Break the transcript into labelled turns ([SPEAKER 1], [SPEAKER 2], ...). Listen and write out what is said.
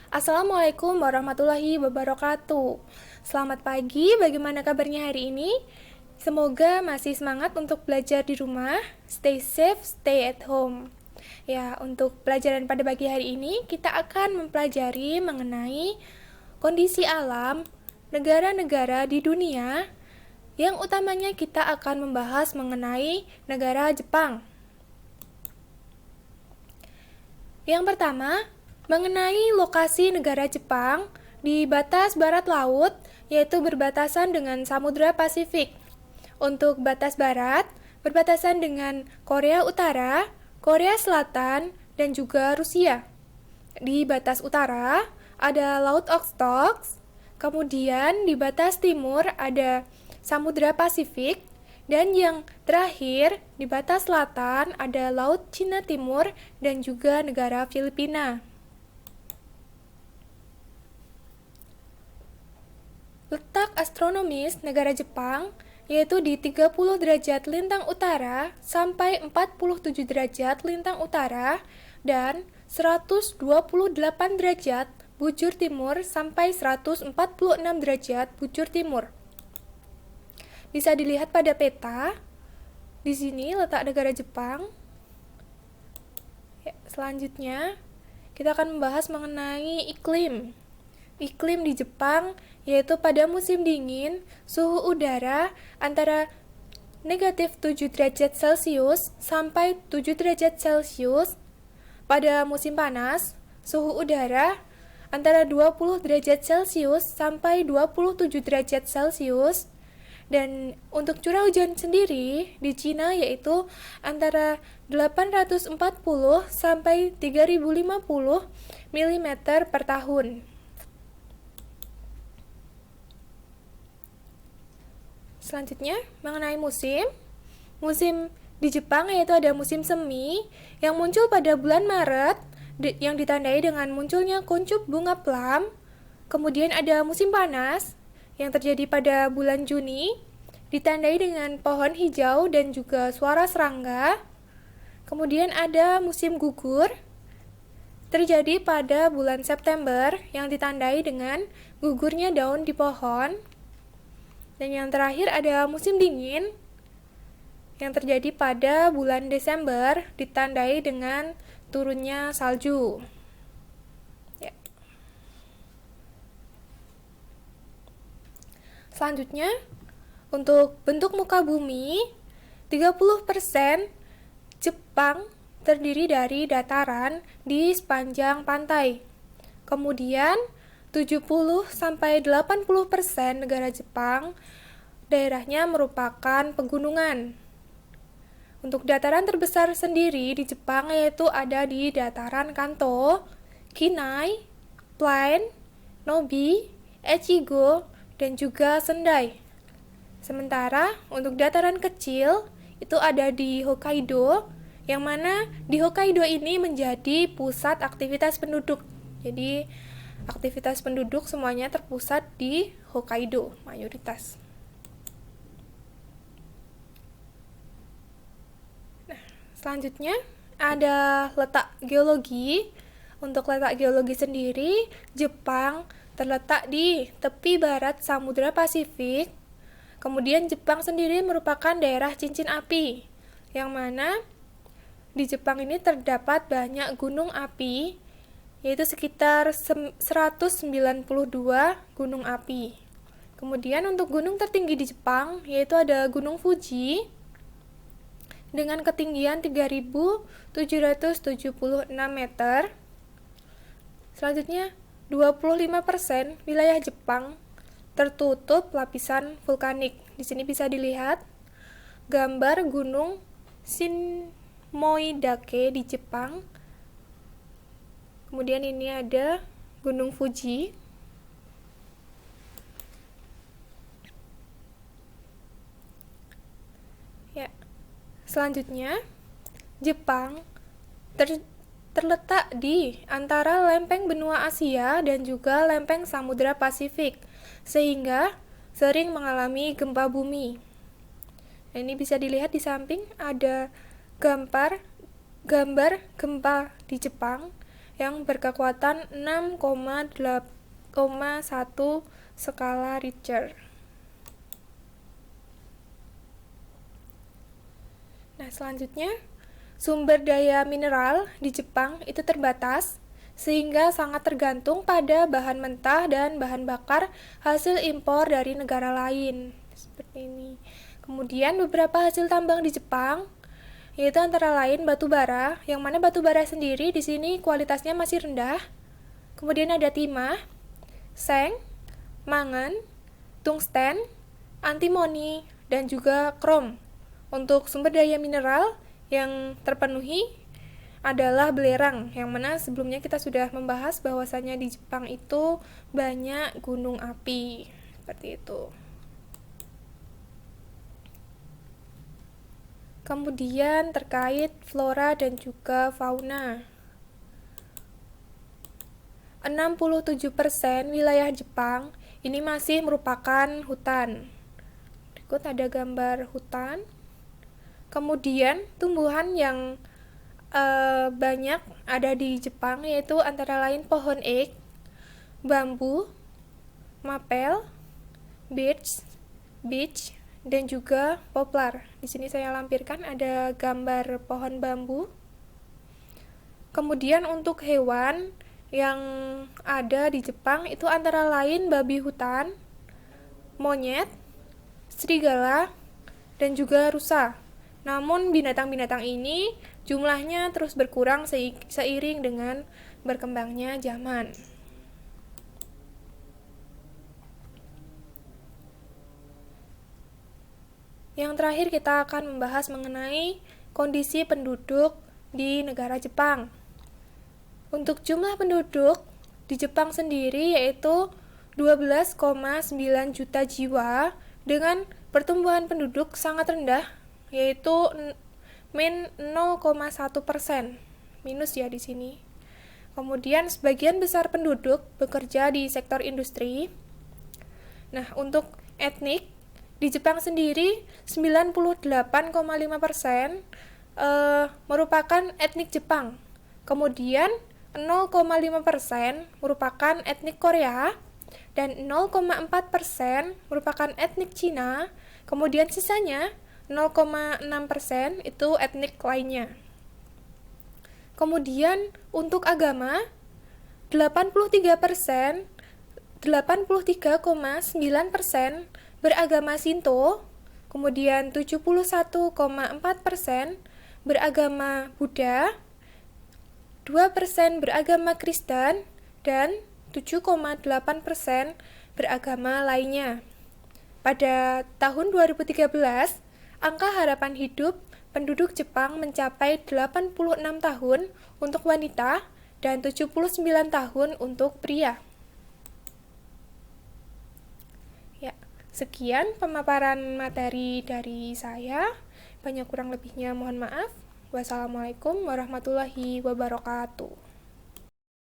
[SPEAKER 1] Assalamualaikum warahmatullahi wabarakatuh. Selamat pagi, bagaimana kabarnya hari ini? Semoga masih semangat untuk belajar di rumah. Stay safe, stay at home. Ya, untuk pelajaran pada pagi hari ini, kita akan mempelajari mengenai kondisi alam negara-negara di dunia. Yang utamanya kita akan membahas mengenai negara Jepang. Yang pertama, mengenai lokasi negara Jepang di batas barat laut, yaitu berbatasan dengan Samudra Pasifik. Untuk batas barat, berbatasan dengan Korea Utara, Korea Selatan, dan juga Rusia. Di batas utara, ada Laut Okhotsk, kemudian di batas timur ada Samudra Pasifik, dan yang terakhir, di batas selatan ada Laut Cina Timur dan juga negara Filipina. Letak astronomis negara Jepang yaitu di 30 derajat lintang utara sampai 47 derajat lintang utara dan 128 derajat bujur timur sampai 146 derajat bujur timur. Bisa dilihat pada peta. Di sini letak negara Jepang. Ya, selanjutnya, kita akan membahas mengenai iklim. Iklim di Jepang yaitu pada musim dingin, suhu udara antara negatif 7 derajat Celcius sampai 7 derajat Celcius. Pada musim panas, suhu udara antara 20 derajat Celcius sampai 27 derajat Celcius. Dan untuk curah hujan sendiri di Cina yaitu antara 840 sampai 3050 mm per tahun. Selanjutnya, mengenai musim. Musim di Jepang yaitu ada musim semi yang muncul pada bulan Maret yang ditandai dengan munculnya kuncup bunga plum. Kemudian ada musim panas yang terjadi pada bulan Juni, ditandai dengan pohon hijau dan juga suara serangga. Kemudian ada musim gugur, terjadi pada bulan September yang ditandai dengan gugurnya daun di pohon. Dan yang terakhir ada musim dingin yang terjadi pada bulan Desember, ditandai dengan turunnya salju. Selanjutnya, untuk bentuk muka bumi, 30% Jepang terdiri dari dataran di sepanjang pantai. Kemudian, 70-80% negara Jepang daerahnya merupakan pegunungan. Untuk dataran terbesar sendiri di Jepang yaitu ada di dataran Kanto, Kinai, Plain, Nobi, Echigo, dan juga Sendai. Sementara untuk dataran kecil itu ada di Hokkaido, yang mana di Hokkaido ini menjadi pusat aktivitas penduduk. Jadi aktivitas penduduk semuanya terpusat di Hokkaido mayoritas. Nah, selanjutnya ada letak geologi. Untuk letak geologi sendiri, Jepang terletak di tepi barat Samudra Pasifik. Kemudian Jepang sendiri merupakan daerah cincin api, yang mana di Jepang ini terdapat banyak gunung api, yaitu sekitar 192 gunung api. Kemudian untuk gunung tertinggi di Jepang, yaitu ada Gunung Fuji, dengan ketinggian 3.776 meter. Selanjutnya, 25% wilayah Jepang tertutup lapisan vulkanik. Di sini bisa dilihat gambar gunung Shinmoidake di Jepang. Kemudian ini ada Gunung Fuji. Ya. Selanjutnya, Jepang terletak di antara lempeng benua Asia dan juga lempeng Samudra Pasifik, sehingga sering mengalami gempa bumi. Nah, ini bisa dilihat di samping ada gambar gempa di Jepang yang berkekuatan 6,1 skala Richter. Nah, selanjutnya, sumber daya mineral di Jepang itu terbatas, sehingga sangat tergantung pada bahan mentah dan bahan bakar hasil impor dari negara lain. Seperti ini. Kemudian beberapa hasil tambang di Jepang, yaitu antara lain batu bara, yang mana batu bara sendiri di sini kualitasnya masih rendah. Kemudian ada timah, seng, mangan, tungsten, antimoni, dan juga krom. Untuk sumber daya mineral yang terpenuhi adalah belerang, yang mana sebelumnya kita sudah membahas bahwasanya di Jepang itu banyak gunung api, seperti itu. Kemudian terkait flora dan juga fauna. 67% wilayah Jepang ini masih merupakan hutan. Berikut ada gambar hutan. Kemudian tumbuhan yang banyak ada di Jepang yaitu antara lain pohon ek, bambu, mapel, beech, dan juga poplar. Di sini saya lampirkan ada gambar pohon bambu. Kemudian untuk hewan yang ada di Jepang itu antara lain babi hutan, monyet, serigala, dan juga rusa. Namun binatang-binatang ini jumlahnya terus berkurang seiring dengan berkembangnya zaman. Yang terakhir kita akan membahas mengenai kondisi penduduk di negara Jepang. Untuk jumlah penduduk di Jepang sendiri yaitu 12,9 juta jiwa dengan pertumbuhan penduduk sangat rendah yaitu min 0,1%, minus ya di sini. Kemudian sebagian besar penduduk bekerja di sektor industri. Nah, untuk etnik di Jepang sendiri 98,5% merupakan etnik Jepang. Kemudian 0,5% merupakan etnik Korea dan 0,4% merupakan etnik Cina. Kemudian sisanya 0,6% itu etnik lainnya. Kemudian untuk agama 83,9% beragama Shinto, kemudian 71,4% beragama Buddha, 2% beragama Kristen, dan 7,8% beragama lainnya. Pada tahun 2013, angka harapan hidup penduduk Jepang mencapai 86 tahun untuk wanita dan 79 tahun untuk pria. Ya, sekian pemaparan materi dari saya. Banyak kurang lebihnya mohon maaf. Wassalamualaikum warahmatullahi wabarakatuh.